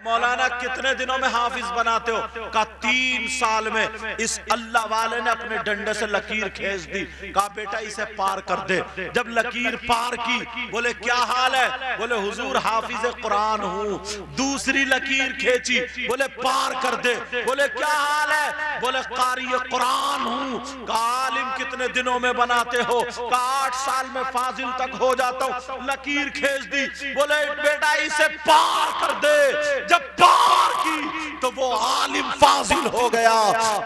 मौलाना कितने दिनों में हाफिज बनाते हो? कहा 3 साल में। इस अल्लाह वाले ने अपने डंडे से लकीर खींच दी, कहा बेटा इसे पार कर दे। जब लकीर पार की, बोले क्या हाल है? बोले हुजूर हाफिज कुरान हूं। दूसरी लकीर खींची, बोले पार कर दे। बोले क्या हाल है? बोले कारी कुरान हूं। कहा आलिम कितने दिनों में बनाते हो? कहा 8 साल में फाजिल तक हो जाता हूं। लकीर खींच दी, बोले बेटा इसे पार कर दे। जब पार की तो वो आलिम फाजिल हो गया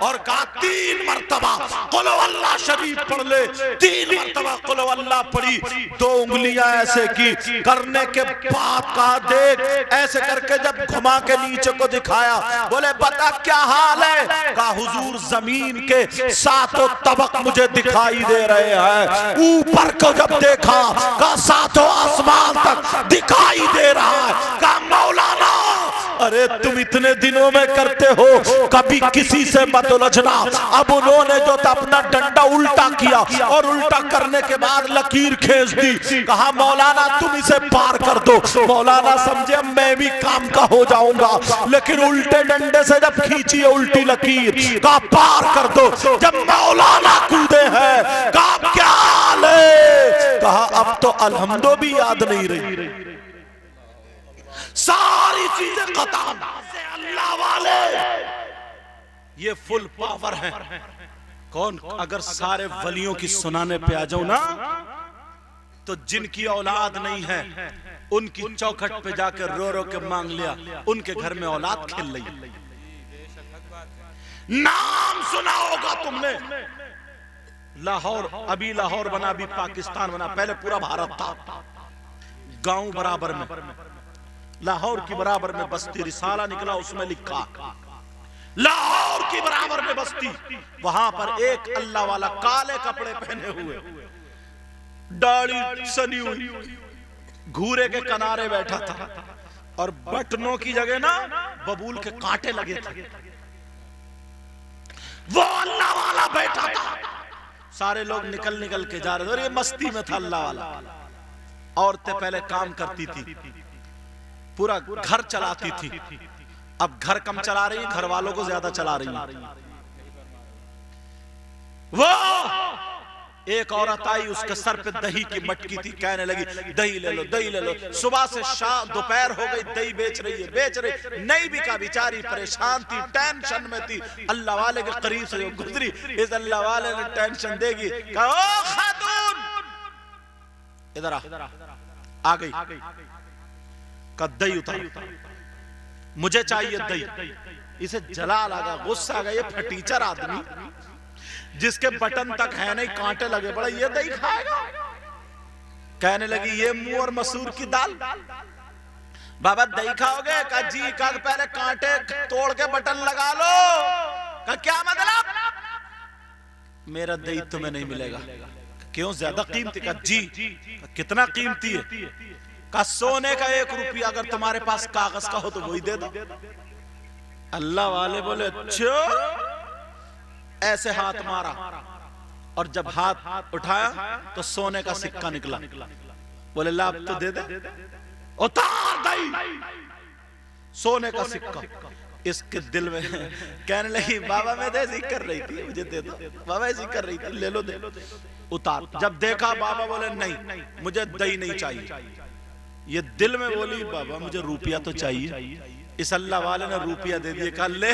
और कहा 3 मरतबा कुल अल्लाह शरीफ पढ़ ले। 3 मरतबा कुल अल्लाह पढ़ी, 2 उंगलियां ऐसे की, करने के बाद कहा देख, ऐसे करके जब घुमा के नीचे को दिखाया, बोले बता क्या हाल है? कहा हुजूर जमीन के 7 तबक मुझे दिखाई दे रहे हैं। ऊपर को जब देखा, कहा 7 आसमान तक दिखाई दे रहा है। कहा मौलाना अरे तुम इतने दिनों में करते हो, कभी किसी से मत उलझना। अब उन्होंने जो अपना डंडा उल्टा किया और उल्टा करने के बाद लकीर खींच दी। कहा मौलाना तुम इसे पार कर दो। मौलाना समझे मैं भी काम का हो जाऊंगा, लेकिन उल्टे डंडे से जब खींची है उल्टी लकीर, कहा पार कर दो। जब मौलाना कूदे हैं, कहा क्या हाल है? कहा अब तो अल्हम्दो भी याद नहीं रही, सारी चीजें खत्म। अल्लाह वाले ये फुल पावर है। कौन? अगर सारे वलियों की सुनाने पे आ जाऊं ना, तो जिनकी औलाद नहीं है उनकी चौखट पे जाकर रो रो के मांग लिया, उनके घर में औलाद खेल रही। नाम सुना होगा तुमने, लाहौर, अभी लाहौर बना, अभी पाकिस्तान बना, पहले पूरा भारत था। गांव बराबर में, लाहौर की बराबर में बस्ती, रिसाला निकला उसमें लिखा लाहौर की बराबर में बस्ती। वहां पर एक अल्लाह वाला काले कपड़े पहने हुए, दाढ़ी सनी हुई, घूरे के किनारे बैठा था और बटनों की जगह ना बबूल के कांटे लगे थे। वो अल्लाह वाला बैठा था। सारे लोग निकल निकल के जा रहे थे और ये मस्ती में था अल्लाह वाला। औरतें पहले काम करती थी, पूरा घर चलाती थी। अब घर कम चला रही, घर वालों को ज्यादा चला रही। वो एक औरत आई, उसके सर पे दही की मटकी थी, कहने लगी दही ले लो, दही ले लो। सुबह से शाम दोपहर हो गई, दही बेच रही है, बेच रही नहीं बिका। बेचारी परेशान थी, टेंशन में थी। अल्लाह वाले के करीब से गुजरी, इस अल्लाह वाले ने टेंशन देगी, कहा ओ खातून इधर आ गई, का दही उतार, मुझे चाहिए दही। इसे जला लगा, गुस्सा आ गया, ये फटीचर आदमी जिसके बटन तक है नहीं, कांटे लगे पड़े, ये दही खाएगा? कहने लगी ये मुंह और मसूर की दाल। बाबा दही खाओगे? कहा जी। कहा पहले कांटे तोड़ के बटन लगा लो। कहा क्या मतलब? मेरा दही तुम्हें नहीं मिलेगा। क्यों, ज्यादा कीमती? कहा जी। कितना कीमती है? का सोने का 1 रुपया, अगर तुम्हारे पास कागज का हो तो वही दे दो। अल्लाह वाले बोले अच्छा। ऐसे हाथ मारा और जब हाथ उठाया तो सोने का सिक्का निकला। बोले ला अब तो दे दे। उतार दही, सोने का सिक्का। इसके दिल में कहने लगी बाबा मैं तो ऐसी कर रही थी, मुझे दे दो। बाबा ऐसी कर रही थी, ले लो दे लो। उतार। जब देखा बाबा बोले नहीं मुझे दही नहीं चाहिए। ये दिल में बोली बाबा मुझे रुपया तो चाहिए। इस अल्लाह वाले ने रुपया दे दिया। कहा ले,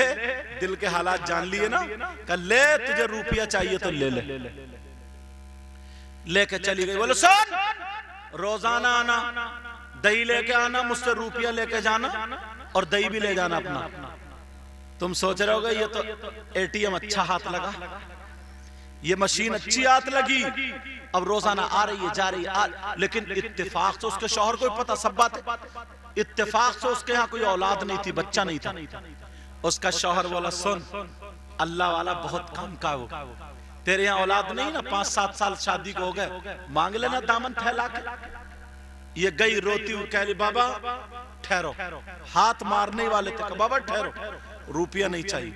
दिल के हालात जान लिए ना। कहा ले तुझे रुपया चाहिए तो ले ले। लेके चली गई। बोले सुन, रोजाना आना, दही लेके आना, मुझसे रुपया लेके जाना और दही भी ले जाना अपना। तुम सोच रहे होगे ये तो एटीएम अच्छा हाथ लगा, ये मशीन अच्छी हाथ लगी। अब रोजाना आ रही है, जा रही है, लेकिन इत्तेफाक से उसके शौहर को पता सब बात। इत्तेफाक से उसके यहाँ कोई औलाद नहीं थी, बच्चा नहीं था। उसका शौहर बोला सुन अल्लाह वाला बहुत काम का, वो तेरे यहाँ औलाद नहीं ना, 5-7 साल शादी को हो गए, मांग लेना दामन फैला के। ये गई रोती हुई, कह रही बाबा ठहरो। हाथ मारने वाले थे, बाबा ठहरो, रुपया नहीं चाहिए,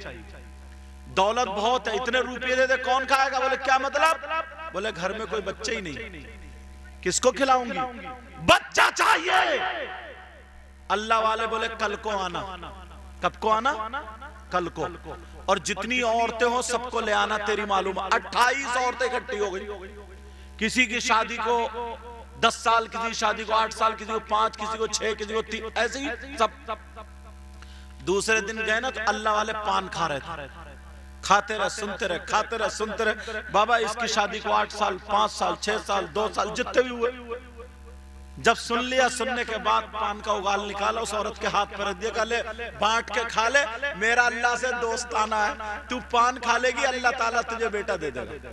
दौलत बहुत है, इतने रुपये दे दे कौन खाएगा? बोले क्या मतलब? बोले घर में कोई बच्चे ही नहीं, किसको खिलाऊंगी? बच्चा चाहिए। अल्लाह वाले बोले कल को आना। कब को आना? कल को। और जितनी औरतें हो सबको ले आना, तेरी मालूम 28 औरतें इकट्ठी हो गई। किसी की शादी को 10 साल, किसी की शादी को 8 साल, किसी को 5, किसी को 6, किसी को 3, ऐसे ही सब। दूसरे दिन गए ना तो अल्लाह वाले पान खा रहे थे, खाते रहे, सुनते रहे, खाते रहे, सुनते रहे। बाबा इसकी शादी को 8 साल, 5 साल, 6 साल, 2 साल, जितने भी हुए, जब सुन लिया, सुनने के बाद पान का उगाल निकाला, उस औरत के हाथ पर रख दिया, ले बांट के खा ले, मेरा अल्लाह से दोस्ताना है, तू पान खा लेगी अल्लाह ताला तुझे बेटा दे देगा।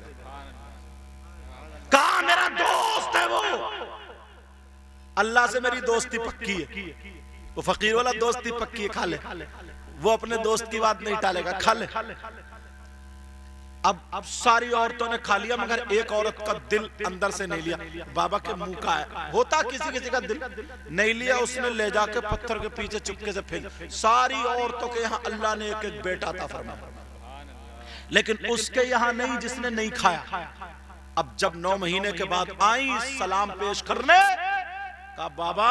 कहा मेरा दोस्त है वो, अल्लाह से मेरी दोस्ती पक्की है। वो फकीर वाला दोस्ती पक्की है, खा ले। वो अपने दोस्त की बात नहीं टालेगा, खा ले। अब सारी औरतों ने खा लिया, मगर एक औरत का दिल अंदर से नहीं लिया। बाबा के मुंह का है, होता किसी किसी का दिल नहीं लिया, उसने ले जाके पत्थर के पीछे चुपके से फेंक। सारी औरतों के यहाँ अल्लाह ने एक एक बेटा अता फरमाया, लेकिन उसके यहाँ नहीं जिसने नहीं खाया। अब जब 9 महीने के बाद आई सलाम पेश करने, कहा बाबा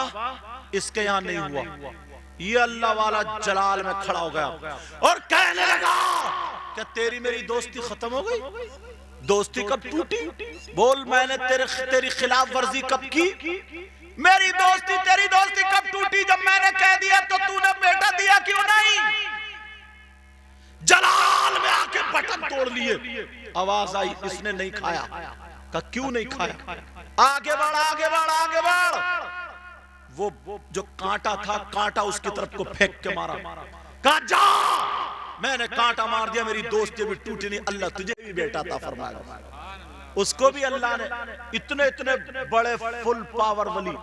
इसके यहाँ नहीं हुआ। ये अल्लाह वाला जलाल में खड़ा हो गया और कहने लगा क्या तेरी मेरी दोस्ती खत्म हो गई? दोस्ती कब टूटी? बोल मैंने तेरी खिलाफ वर्जी कब की? मेरी दोस्ती तेरी दोस्ती कब टूटी? जब मैंने कह दिया तो तूने बेटा दिया क्यों नहीं? जलाल में आके बटन तोड़ लिए। आवाज आई इसने नहीं खाया। कहा क्यों नहीं खाया? आगे बढ़, आगे बढ़, आगे बढ़। वो जो कांटा था, कांटा उसकी तरफ को फेंक के मारा। कहा जा, मैंने कांटा मार दिया, मेरी दोस्ती भी टूटी नहीं, अल्लाह तुझे भी बेटा था फरमाएगा। उसको भी अल्लाह ने इतने इतने बड़े फुल पावर वली,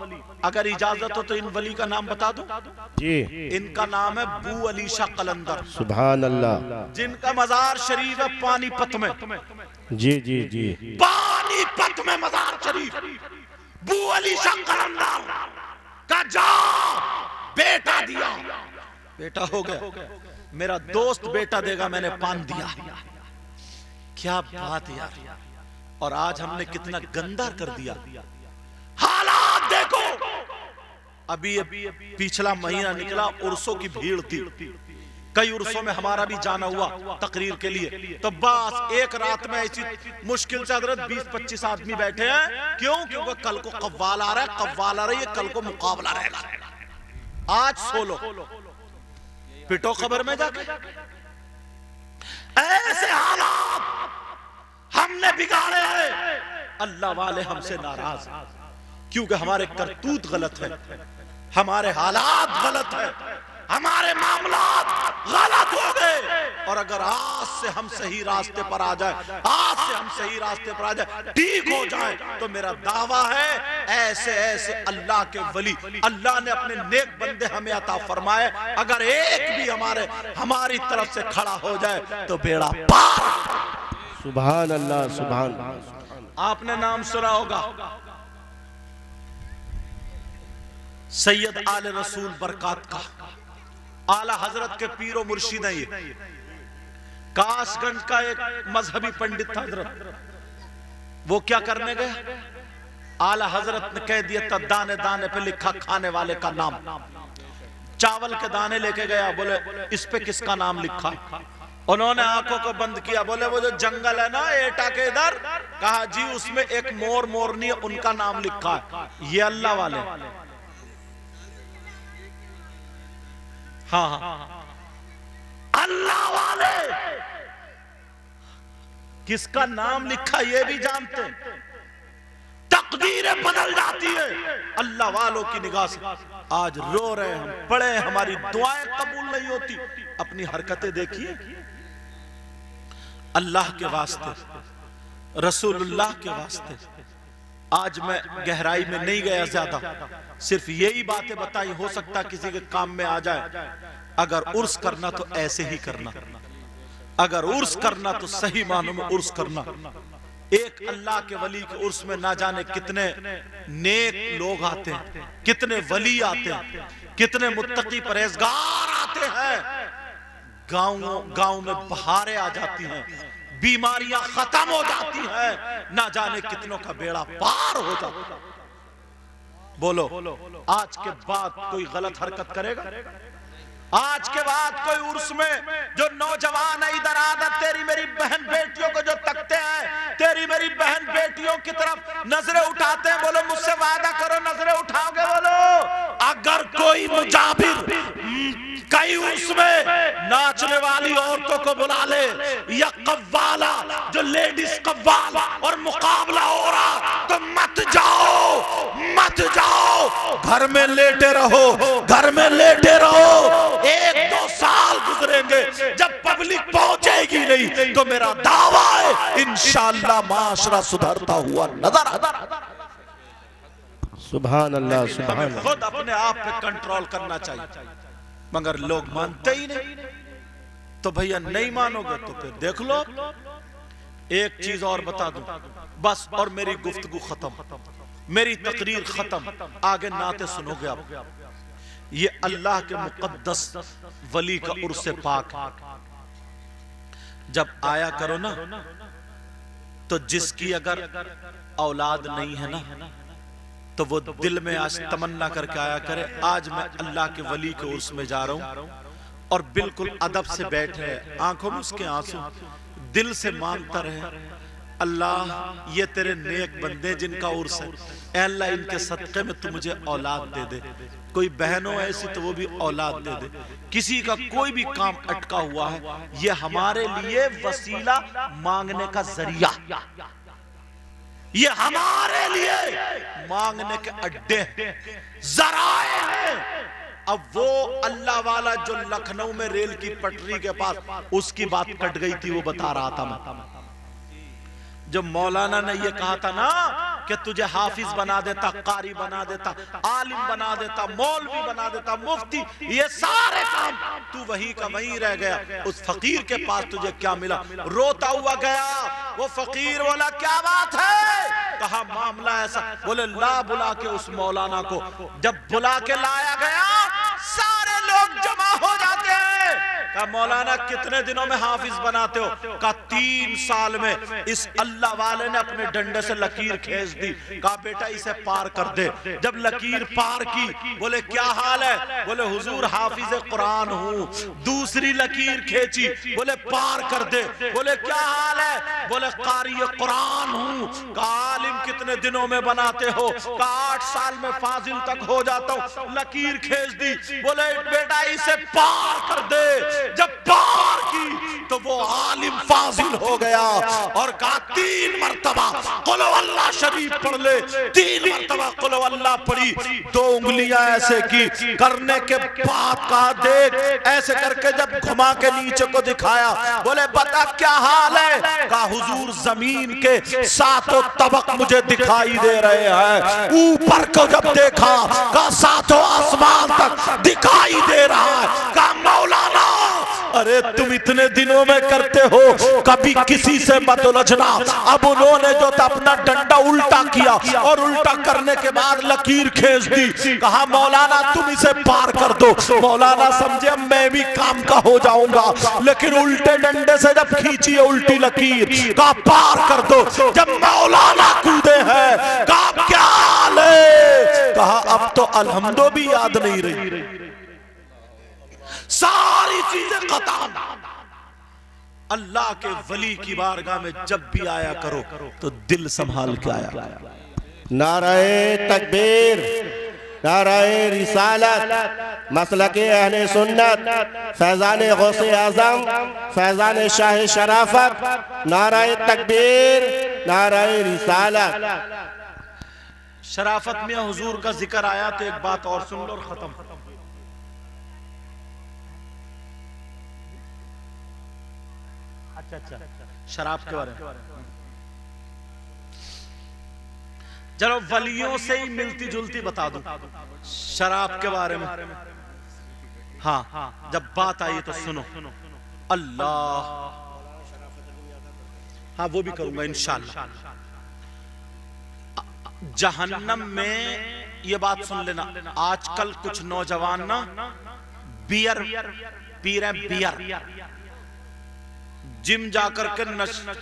अगर इजाजत हो तो इन वली का नाम बता दो जी। इनका नाम है बू अली शाह कलंदर, सुभान अल्लाह, जिनका मजार शरीफ है पानीपत में। जी जी जी, पानीपत में मजार शरीफ। बू अली शाह कलंदर का जा बेटा दिया, बेटा हो गया, मेरा दोस्त बेटा देगा, मैंने पान दिया। क्या बात यार। और आज हमने कितना गंदा कर दिया। हालात देखो, अभी पिछला महीना निकला, उर्सों की भीड़ थी, कई उर्सों में हमारा भी जाना हुआ तकरीर के लिए। तो बस एक रात में ऐसी मुश्किल से हजरत 20-25 आदमी बैठे हैं। क्यों? क्योंकि कल को कव्वाल आ रहा है, कव्वाल आ रही है, कल को मुकाबला रहेगा। आज सो लो, पिटो खबर में जाके। ऐसे हालात हमने बिगाड़े हैं। अल्लाह वाले हमसे नाराज क्योंकि हमारे करतूत गलत है, हमारे हालात गलत है, हमारे मामलात गलत हो गए। और अगर आज से हम सही रास्ते पर आ जाए, आज से हम सही रास्ते पर आ जाए, ठीक हो जाए, तो मेरा दावा है ऐसे ऐसे अल्लाह के वली अल्लाह ने अपने नेक बंदे हमें अता फरमाए। अगर एक भी हमारी तरफ से खड़ा हो जाए तो बेड़ा पार। सुभान अल्लाह, सुभान। आपने नाम सुना होगा सैयद आले रसूल बरकात का, आला हजरत के पीरो मुर्शिद है ये। कासगंज का एक मजहबी पंडित था हजरत, वो क्या करने गए, आला हजरत ने कह दिया था दाने दाने पे लिखा खाने वाले का नाम। चावल के दाने लेके गया, बोले इस पे किसका नाम लिखा? उन्होंने आंखों को बंद किया, बोले वो जो जंगल है ना एटा के इधर, कहा जी उसमें एक मोर मोरनी, उनका नाम लिखा है। ये अल्लाह वाले, हाँ हाँ, अल्लाह वाले किसका नाम लिखा ये भी जानते हैं। तकदीरें बदल जाती है अल्लाह वालों की निगाह से। आज रो रहे हैं हम, पढ़े, हमारी दुआएं कबूल नहीं होती। अपनी हरकतें देखिए, अल्लाह के वास्ते, रसूलुल्लाह के वास्ते। आज मैं गहराई में नहीं गया ज्यादा, सिर्फ यही बातें बताई, हो सकता किसी के काम में आ जाए। अगर उर्स करना तो ऐसे ही करना, अगर उर्स करना तो सही मानों में उर्स करना। एक अल्लाह के वली के उर्स में ना जाने कितने नेक लोग आते हैं, कितने वली आते हैं, कितने मुत्तकी परहेजगार आते हैं। गांव में बहारें आ जाती हैं, बीमारियां खत्म हो जाती हैं, ना जाने कितनों का बेड़ा पार हो जाता है। बोलो, आज के बाद कोई गलत हरकत करेगा? आज के बाद कोई उर्स में जो नौजवान है इधर आदत तेरी मेरी बहन बेटियों को जो तकते हैं, तेरी मेरी बहन बेटियों की तरफ नजरें उठाते हैं, बोलो मुझसे वादा करो नजरें उठाओगे? बोलो, अगर कोई मुजाबिर कई उसमें नाचने वाली औरतों को बुला ले, या कव्वाला जो लेडीज कव्वाल और मुकाबला हो रहा, तो मत जाओ, मत जाओ, घर में लेटे रहो, घर में लेटे रहो। 1-2 साल गुजरेंगे, जब पब्लिक पहुंचेगी नहीं तो मेरा दावा है इंशाअल्लाह माशरा सुधरता हुआ नजर आता। सुभान अल्लाह, सुभान अल्लाह। खुद अपने आप पे कंट्रोल करना चाहिए, मगर लोग मानते ही नहीं। तो भैया नहीं मानोगे तो फिर देख लो। एक चीज और बता दूं बस, और मेरी गुफ्तगू खत्म, मेरी तकरीर खत्म, आगे नाते सुनोगे आप। ये अल्लाह के मुकद्दस वली का उर्स पाक जब आया करो ना, तो जिसकी अगर औलाद नहीं है ना, तो वो दिल में आज तमन्ना करके आया करे, आज मैं अल्लाह के वली के उर्स में जा रहा हूं, और बिल्कुल अदब से बैठे, आंखों में उसके आंसू, दिल से मांगता रहे, अल्लाह ये तेरे नेक बंदे जिनका उर्स है, अल्लाह इनके सदक़े में तू मुझे औलाद दे दे। कोई बहन हो ऐसी तो वो भी औलाद दे दे। किसी का कोई भी काम अटका हुआ है, ये हमारे लिए वसीला मांगने का जरिया, ये हमारे लिए मांगने के अड्डे जराए हैं। अब वो अल्लाह वाला जो लखनऊ में रेल की पटरी के पास, उसकी बात कट गई थी, वो बता रहा था मैं। जब मौलाना ने ये कहा था ना कि तुझे हाफिज बना देता, कारी बना देता, आलिम बना देता, मौलवी बना देता, मुफ्ती, ये सारे काम तू वहीं का वहीं रह गया। उस फकीर के पास तुझे क्या मिला? रोता हुआ गया। वो फकीर बोला क्या बात है? कहा मामला ऐसा। बोले ला बुला के उस मौलाना को। जब बुला के लाया गया, सारे लोग जमा हो जाते हैं। कहा मौलाना कितने दिनों में हाफिज बनाते हो? कहा 3 साल में। इस अल्लाह वाले ने अपने डंडे से लकीर खींच दी। कहा बेटा इसे पार कर दे। जब लकीर पार की, बोले क्या हाल है? बोले हुजूर हाफिज कुरान हूँ। दूसरी लकीर खींची, बोले पार कर दे। बोले क्या हाल है? बोले कारी कुरान हूँ। कहा आलिम कितने दिनों में बनाते हो? कहा 8 साल में फाजिल तक हो जाता हूँ। लकीर खींच दी। बोले बेटा इसे पार कर दे। जब पार की तो वो आलिम फाजिल हो गया और कहा 3 मरतबा कुल अल्लाह शरीफ पढ़ ले। 3 मरतबा कुल अल्लाह पढ़ी। 2 उंगलियां ऐसे की, करने के बाद कहा देख, ऐसे करके जब घुमा के नीचे को दिखाया, बोले बता क्या हाल है? कहा हुजूर जमीन के 7 तबक मुझे दिखाई दे रहे हैं। ऊपर को जब देखा, कहा 7 आसमान तक दिखाई दे रहा है। कहा मौलाना अरे तुम इतने दिनों में करते हो, कभी किसी से मत उलझना। अब उन्होंने जो था अपना डंडा उल्टा किया और उल्टा करने के बाद लकीर खींच दी। कहा मौलाना तुम इसे पार कर दो। मौलाना समझे मैं भी काम का हो जाऊंगा, लेकिन उल्टे डंडे से जब खींची है उल्टी लकीर, कहा पार कर दो। जब मौलाना कूदे हैं, कहा क्या हाल है? कहा अब तो अल्हम्दो भी याद नहीं रही, सारी चीजें खत्म। अल्लाह के वली की बारगाह में जब भी आया करो तो दिल संभाल के आया। नाराए तकबीर, नाराए रिसालत, मसलके अहले सुन्नत, फैजान गौसे आजम, फैजान शाह शराफत। नाराए तकबीर, नाराए रिसालत। शराफत में हुजूर का जिक्र आया तो एक बात और सुन लो और खत्म। अच्छा शराब के बारे में चलो वलियों से ही मिलती जुलती बता दूं। शराब के बारे में हाँ जब बात आई तो सुनो। अल्लाह हाँ वो भी करूंगा इंशाअल्लाह। जहन्नम में ये बात सुन लेना, आजकल कुछ नौजवान ना बियर पी रहे, बियर जिम जाकर के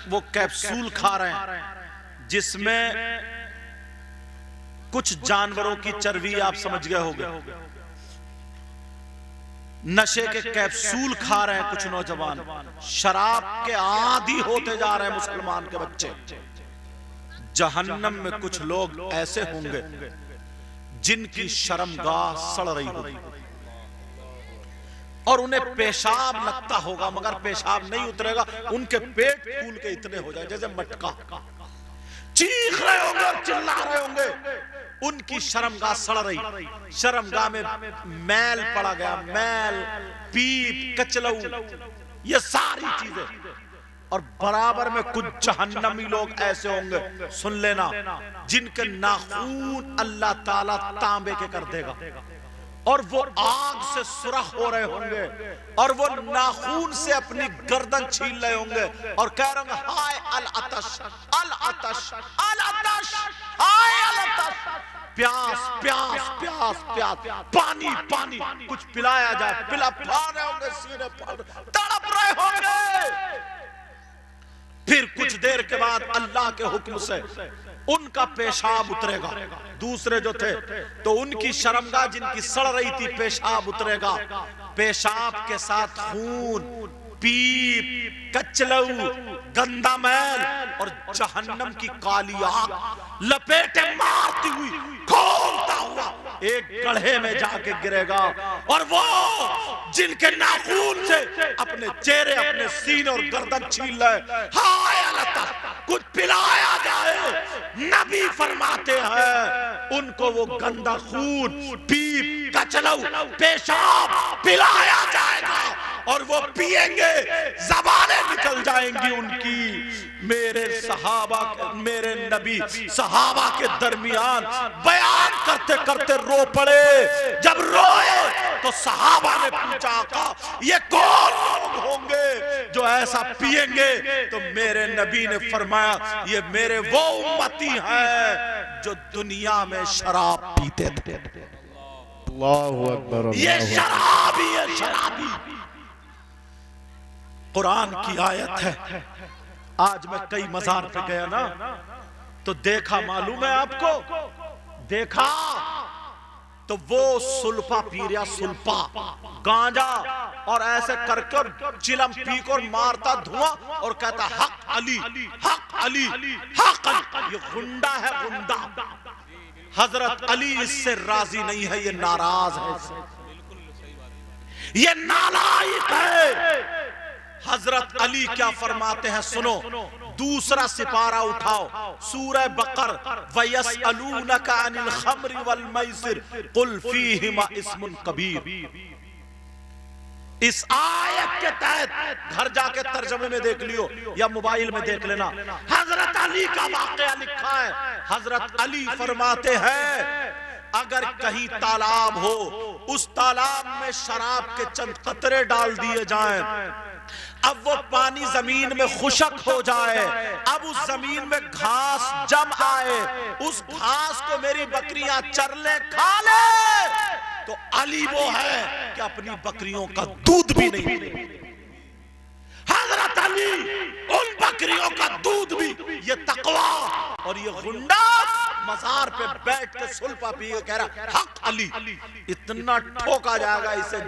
वो कैप्सूल खा रहे हैं जिसमें कुछ जानवरों की चर्बी आप समझ गए होंगे, नशे के कैप्सूल खा रहे हैं कुछ नौजवान, शराब के आदी होते जा रहे हैं मुसलमान के बच्चे। जहन्नम में कुछ लोग ऐसे होंगे जिनकी शर्मगाह सड़ रही होगी और उन्हें पेशाब लगता होगा मगर पेशाब नहीं उतरेगा, उनके पेट फूल के इतने हो जाए जैसे मटका, चीख रहे होंगे और चिल्ला रहे होंगे, उनकी शर्मगाह सड़ रही, शर्मगाह में मैल पड़ा गया, मैल, पीप, कचलऊ, ये सारी चीजें। और बराबर में कुछ जहन्नमी लोग ऐसे होंगे, सुन लेना, जिनके नाखून अल्लाह ताला तांबे के कर देगा और वो आग से सुरख हो रहे होंगे और वो नाखून से अपनी गर्दन छीन रहे होंगे और कह रहे होंगे हाय अल अतश, अल अतश, अल अतश, हाय अल अतश, प्यास प्यास प्यास प्यास, पानी पानी, कुछ पिलाया जाए, पिला पा रहे होंगे, सीने पर तड़प रहे होंगे। फिर कुछ देर के बाद अल्लाह के हुक्म से उनका पेशाब उतरेगा। दूसरे जो थे तो उनकी शर्मगाह जिनकी सड़ रही थी पेशाब उतरेगा, पेशाब के साथ खून, पीप, कचलऊ, गंदा मैल और जहन्नम की काली आग लपेटे मारती हुई खोलता हुआ एक गड्ढे में जाके गिरेगा और वो जिनके नाखून से अपने चेहरे, अपने सीने और गर्दन छीन रहे, हाय अल्लाह, कुछ पिलाया जाए, नबी फरमाते हैं उनको वो गंदा खून, पीप, कचलऊ, पेशाब पिलाया जाएगा और वो पिएंगे, ज़बानें निकल जाएंगी उनकी। मेरे सहाबा, मेरे नबी सहाबा के दरमियान बयान करते करते रो पड़े। जब रोए तो सहाबा ने पूछा आका ये कौन लोग होंगे जो ऐसा पिएंगे? तो मेरे नबी ने फरमाया ये मेरे वो उम्मती हैं जो दुनिया में शराब पीते थे। अल्लाहु अकबर, ये शराबी है, शराबी। कुरान की आयत है। आज मैं कई मजार पे गया ना तो देखा, मालूम है आपको, देखा तो वो सुल्फा पी रहा, सुल्फा गांजा, और ऐसे करके चिलम पी कर मारता धुआं और कहता हक अली, हक अली, हक अली। ये गुंडा है, गुंडा। हजरत अली इससे राजी नहीं है, ये नाराज है इससे, ये नालायक है। हजरत अली क्या फरमाते हैं सुनो, दूसरा सिपारा उठाओ, सूरह बकर, वयसअलूनका अनिल खम्रि वल मैसिर कुल फीहिमा इस्मुन कबीर। इस आयत के तहत घर जाके तर्जमे में देख लियो या मोबाइल में देख लेना, हजरत अली का वाकया लिखा है। हजरत अली फरमाते हैं अगर कहीं तालाब हो, उस तालाब में शराब के चंद कतरे डाल दिए जाएं, अब वो पानी जमीन में खुशक हो जाए, अब उस जमीन में घास जम आए, उस घास को मेरी बकरियां चर ले, खा ले, तो अली वो है कि अपनी बकरियों का दूध भी नहीं पीते। हजरत अली उन बकरियों का दूध भी, ये तकवा, और ये गुंडा मजार पे बैठ के सुल्फा पी के कह रहा हक अली। इतना ठोका जाएगा, इसे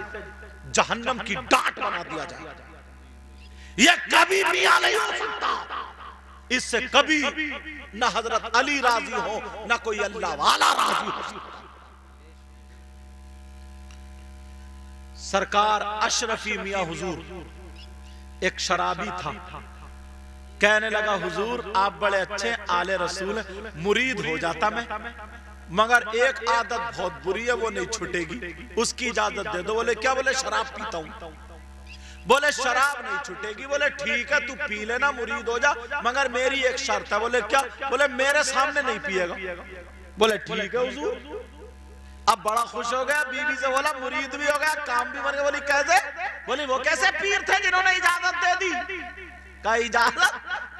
जहन्नम की डांट बना दिया जाएगा। ये कभी पिया नहीं हो सकता, इससे कभी न हजरत अली राजी हो न कोई अल्लाह वाला राजी हो। सरकार अशरफी मियां हुजूर एक शराबी था, कहने लगा हुजूर आप बड़े अच्छे आले रसूल, मुरीद हो जाता मैं, मगर एक आदत बहुत बुरी है वो नहीं छूटेगी, उसकी इजाजत दे दो। बोले क्या? बोले शराब पीता हूं। बोले शराब नहीं छूटेगी। बोले ठीक है तू पी लेना, मुरीद हो जा, मगर मेरी एक शर्त है। बोले क्या? बोले मेरे सामने नहीं पिएगा। बोले ठीक है हुजूर। अब बड़ा खुश हो गया, बीवी से बोला मुरीद भी हो गया, काम भी बन गया। बोली कैसे? बोली वो कैसे पीर थे जिन्होंने इजाजत दे दी? का इजाजत?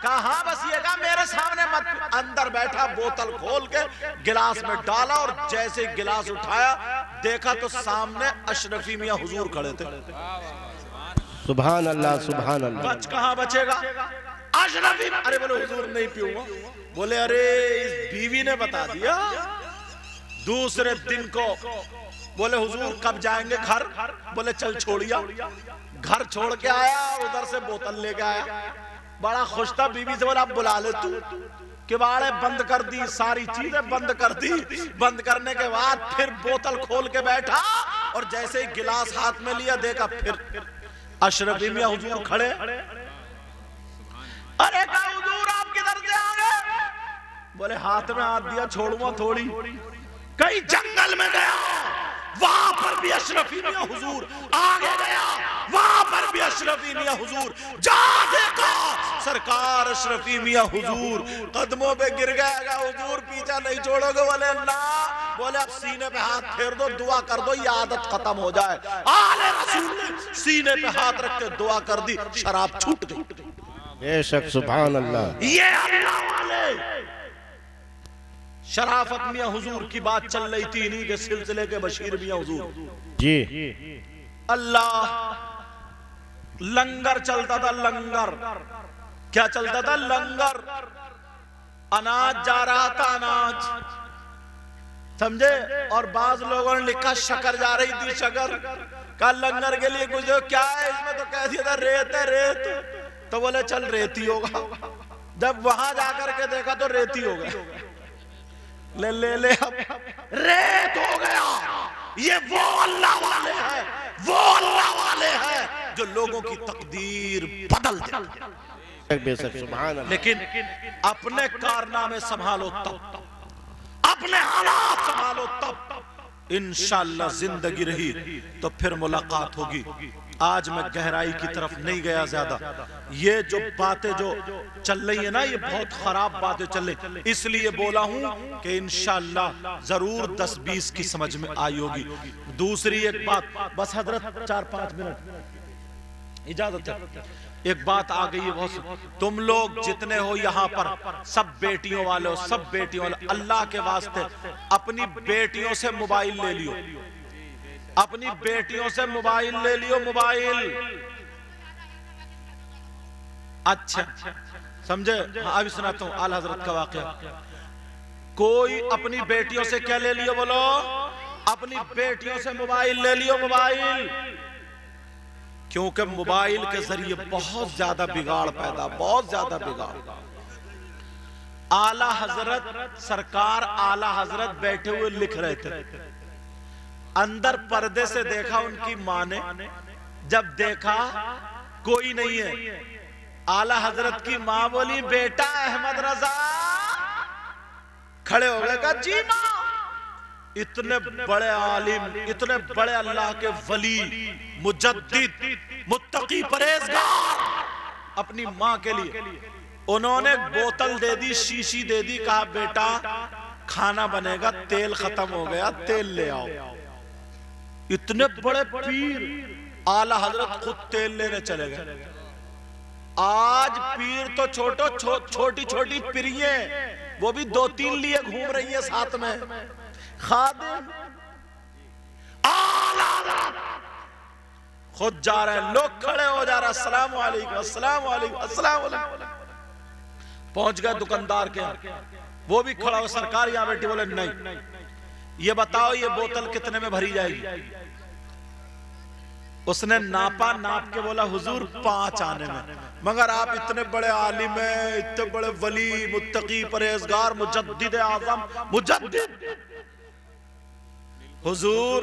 कहा बस ये कहा मेरे सामने मत। अंदर बैठा, बोतल खोल के गिलास में डाला और जैसे गिलास उठाया देखा तो सामने अशरफी मियां हुजूर खड़े थे। सुभान अल्लाह, सुभान अल्लाह। बच कहां बचेगा अशरफी? अरे बोले हुजूर नहीं पीऊंगा। बोले अरे इस बीवी ने बता दिया, दूसरे दिन को बोले हुजूर कब जाएंगे घर? बोले चल छोड़िया। घर छोड़ के आया, उधर से बोतल लेके आया, बड़ा खुश था। बीवी से बोला अब बुला ले तू। किवाड़े बंद कर दी, सारी चीजें बंद कर दी। बंद करने के बाद फिर बोतल खोल के बैठा और जैसे ही गिलास हाथ में लिया, देखा फिर अशरफ मियां हुजूर खड़े। अरे कहा हुजूर आप किधर से आ गए? बोले हाथ में हाथ दिया, छोड़ूंगा थोड़ी। कहीं जंगल में गया, वहां पर भी अशरफी मियां हुजूर। आगे गया, वहां पर भी अशरफी मियां हुजूर। जा देखा सरकार अशरफी मियां हुजूर कदमों पे गिर गया। हुजूर पीछा नहीं छोड़ोगे? बोले अल्लाह। बोले अब सीने पे हाथ फेर दो, दुआ कर दो, ये आदत खत्म हो जाए। आले रसूल ने सीने पे हाथ रख के दुआ कर दी, शराब छूट गई। बेशक सुभान अल्लाह। ये अल्लाह वाले शराफत मियां हुजूर की बात चल रही थी, इन्हीं के सिलसिले के बशीर मियां हुजूर जी। अल्लाह, लंगर चलता था। लंगर क्या चलता था? लंगर। अनाज जा रहा था, अनाज, समझे? और बाज लोगों ने लिखा शक्कर जा रही थी, शक्कर का। लंगर के लिए कुछ क्या है इसमें? तो कह दिया था रेत है, रेत। तो बोले चल रेती होगा। जब वहां जाकर के देखा तो रेती हो गया। ले ले ले अब रेत हो गया। ये वो अल्लाह वाले हैं, वो अल्लाह वाले हैं जो लोगों की तकदीर बदल दे। बेशक सुभान अल्लाह। लेकिन अपने कारनामे संभालो तब, अपने हालात संभालो तब इंशाअल्लाह जिंदगी रही तो फिर मुलाकात होगी। आज मैं गहराई की तरफ नहीं गया ज्यादा। ये जो बातें जो चल रही है ना, ये बहुत खराब बातें चल रही, इसलिए बोला हूं कि इंशाअल्लाह जरूर 10-20 की समझ में आई होगी। दूसरी एक बात, बस हजरत 4-5 मिनट इजाजत है। एक बात आ गई है बहुत। तुम लोग जितने हो यहाँ पर, सब बेटियों वाले हो, सब बेटियों वाले, अल्लाह के वास्ते अपनी बेटियों से मोबाइल ले लियो। अपनी बेटियों से मोबाइल ले लियो, मोबाइल। अच्छा समझे? हाँ अभी सुनाता हूँ आला हजरत का वाकया। कोई अपनी बेटियों से क्या ले लियो? बोलो, अपनी बेटियों से मोबाइल ले लियो, मोबाइल। क्योंकि मोबाइल के जरिए बहुत ज्यादा बिगाड़ पैदा, बहुत ज्यादा बिगाड़। आला हजरत सरकार, आला हजरत बैठे हुए लिख रहे थे। अंदर पर्दे से देखा उनकी मां ने। जब देखा कोई नहीं है, आला हजरत की मां बोली बेटा अहमद रजा। खड़े हो गए, कहा जी मां। इतने बड़े आलिम, इतने बड़े अल्लाह के वली, मुजद्दिद, मुत्तकी, परहेजगार, अपनी मां के लिए उन्होंने बोतल दे दी, शीशी दे दी, कहा बेटा खाना बनेगा, तेल खत्म हो गया, तेल ले आओ। इतने बड़े पीर आला हजरत खुद तेल लेने चले गए। आज पीर तो छोटी छोटी पीरिये, वो भी 2-3 लिए घूम रही है साथ में। खादिम आला हजरत खुद जा रहे हैं, लोग खड़े हो जा रहे हैं, अस्सलाम वालेकुम, अस्सलाम वालेकुम, अस्सलाम वालेकुम। पहुंच गए दुकानदार के, वो भी खड़ा हो, सरकार यहां बैठी। बोले नहीं, ये बताओ ये बोतल कितने में भरी जाएगी? उसने नापा, नाप के बोला हुजूर 5 आने में। मगर आप इतने बड़े आलिम हैं, इतने बड़े वली, मुत्तकी, परहेजगार, मुजद्दिद आज़म, मुजद्दिद। हुजूर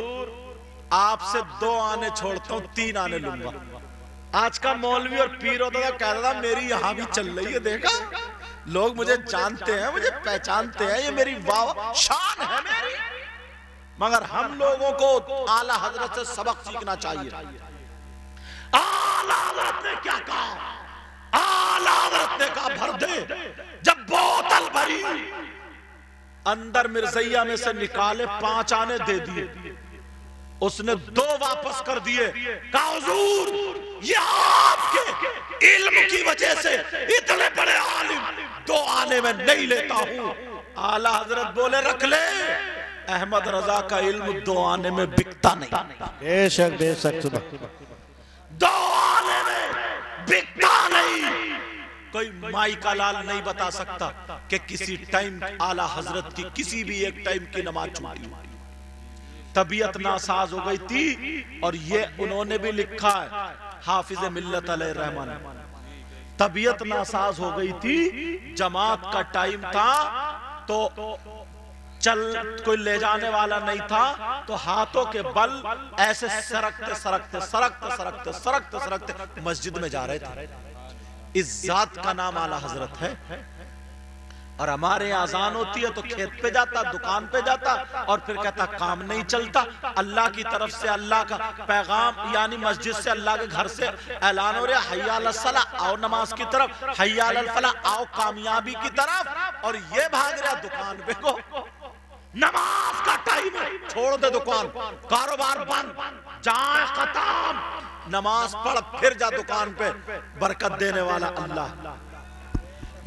आपसे 2 आने छोड़ता हूं, 3 आने लूंगा। आज का मौलवी और पीर होता था, कहता था मेरी यहां भी चल रही है, देखा लोग मुझे जानते हैं, मुझे पहचानते हैं, ये मेरी वाह शान है मेरी। मगर हम लोगों को आला हजरत से सबक सीखना चाहिए। आला हजरत ने क्या कहा? आला हजरत ने कहा भर दे। जब बोतल भरी, अंदर मिर्जैया में से निकाले 5 आने दे दिए। उसने 2 वापस कर दिए। कहा हुजूर ये आपके इल्म की वजह से इतने बड़े आलिम 2 आने में नहीं लेता हूं। आला हजरत बोले रख ले, अहमद रजा का इल्म 2 आने में बिकता नहीं। बेशक बेशक, 2 आने में बिकता नहीं। कोई माई का लाल नहीं बता सकता कि किसी टाइम आला हजरत की किसी भी एक टाइम की नमाज छूटी, तबीयत नासाज हो गई थी। और ये उन्होंने भी लिखा है, हाफिज मिल्लत अलैहि रहमान, तबीयत नासाज हो गई थी, जमात का टाइम था, तो चल कोई ले जाने वाला नहीं था, तो हाथों के बल ऐसे सरकते सरकते सरकते सरकते सरकते सरकते मस्जिद में जा रहे थे। इस जात का नाम आला हजरत है। और हमारे यहाँ अजान होती है तो खेत पे जाता, दुकान पे जाता, और फिर कहता काम नहीं चलता, अल्लाह की तरफ से अल्लाह का पैगाम, यानी मस्जिद से अल्लाह के घर से ऐलान हो रहा, हय्या अलस सलाह, आओ नमाज की तरफ, हय्या अलल फलाह, आओ कामयाबी की तरफ। और ये भाग रहा दुकान पे को, नमाज का टाइम है, छोड़ दे दुकान, कारोबार बंद, जाए खत्म, नमाज पढ़ फिर जा दुकान पे, बरकत देने वाला अल्लाह।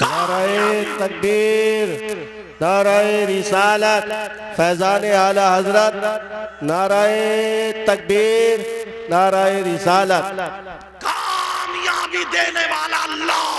नाराए तकबीर, नाराए रिसालत, फैजान आला हजरत, नाराए तकबीर, नाराए रिसालत। कामयाबी देने वाला अल्लाह।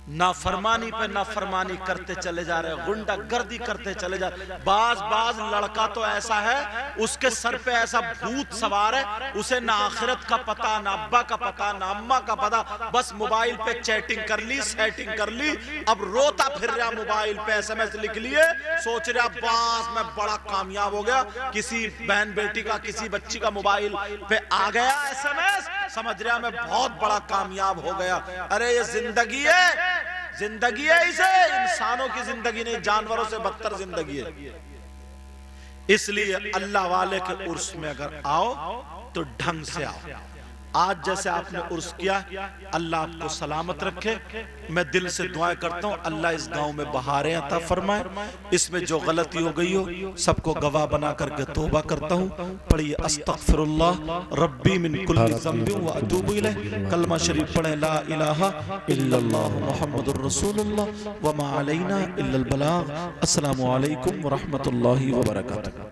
नाफरमानी पे नाफरमानी करते चले जा रहे, गुंडागर्दी करते चले जा रहे। बाज लड़का तो ऐसा है, उसके सर पे ऐसा भूत सवार है, उसे ना आखिरत का पता, ना अब्बा का पता, ना अम्मा का पता, बस मोबाइल पे चैटिंग कर ली, सेटिंग कर ली, अब रोता फिर रहा, मोबाइल पे SMS लिख लिए, सोच रहा बस मैं बड़ा कामयाब हो गया। किसी बहन बेटी का, किसी बच्ची का मोबाइल पे आ गया SMS, समझ रहा मैं बहुत बड़ा कामयाब हो गया। अरे ये जिंदगी है, जिंदगी है, इसे इंसानों की जिंदगी नहीं, जानवरों से बदतर जिंदगी है। इसलिए अल्लाह वाले के उर्स में अगर आओ तो ढंग से आओ। आज जैसे आपने उर्स किया, अल्लाह आपको सलामत रखे। मैं दिल से दुआएं करता हूँ, अल्लाह इस गांव में बहारें अता फरमाए। इसमें जो गलती हो गई हो सबको गवाह बना करके तौबा करता हूँ। पढ़िए अस्तगफिरुल्लाह रब्बी मिन कुल्ली ज़ंबिन व अतूबु इलैह। कलमा शरीफ पढ़े, ला इलाहा इल्लल्लाह मुहम्मदुर रसूलुल्लाह व मा अलैना इल्लल बलाग। अस्सलामु अलैकुम व रहमतुल्लाहि व बरकातुहू।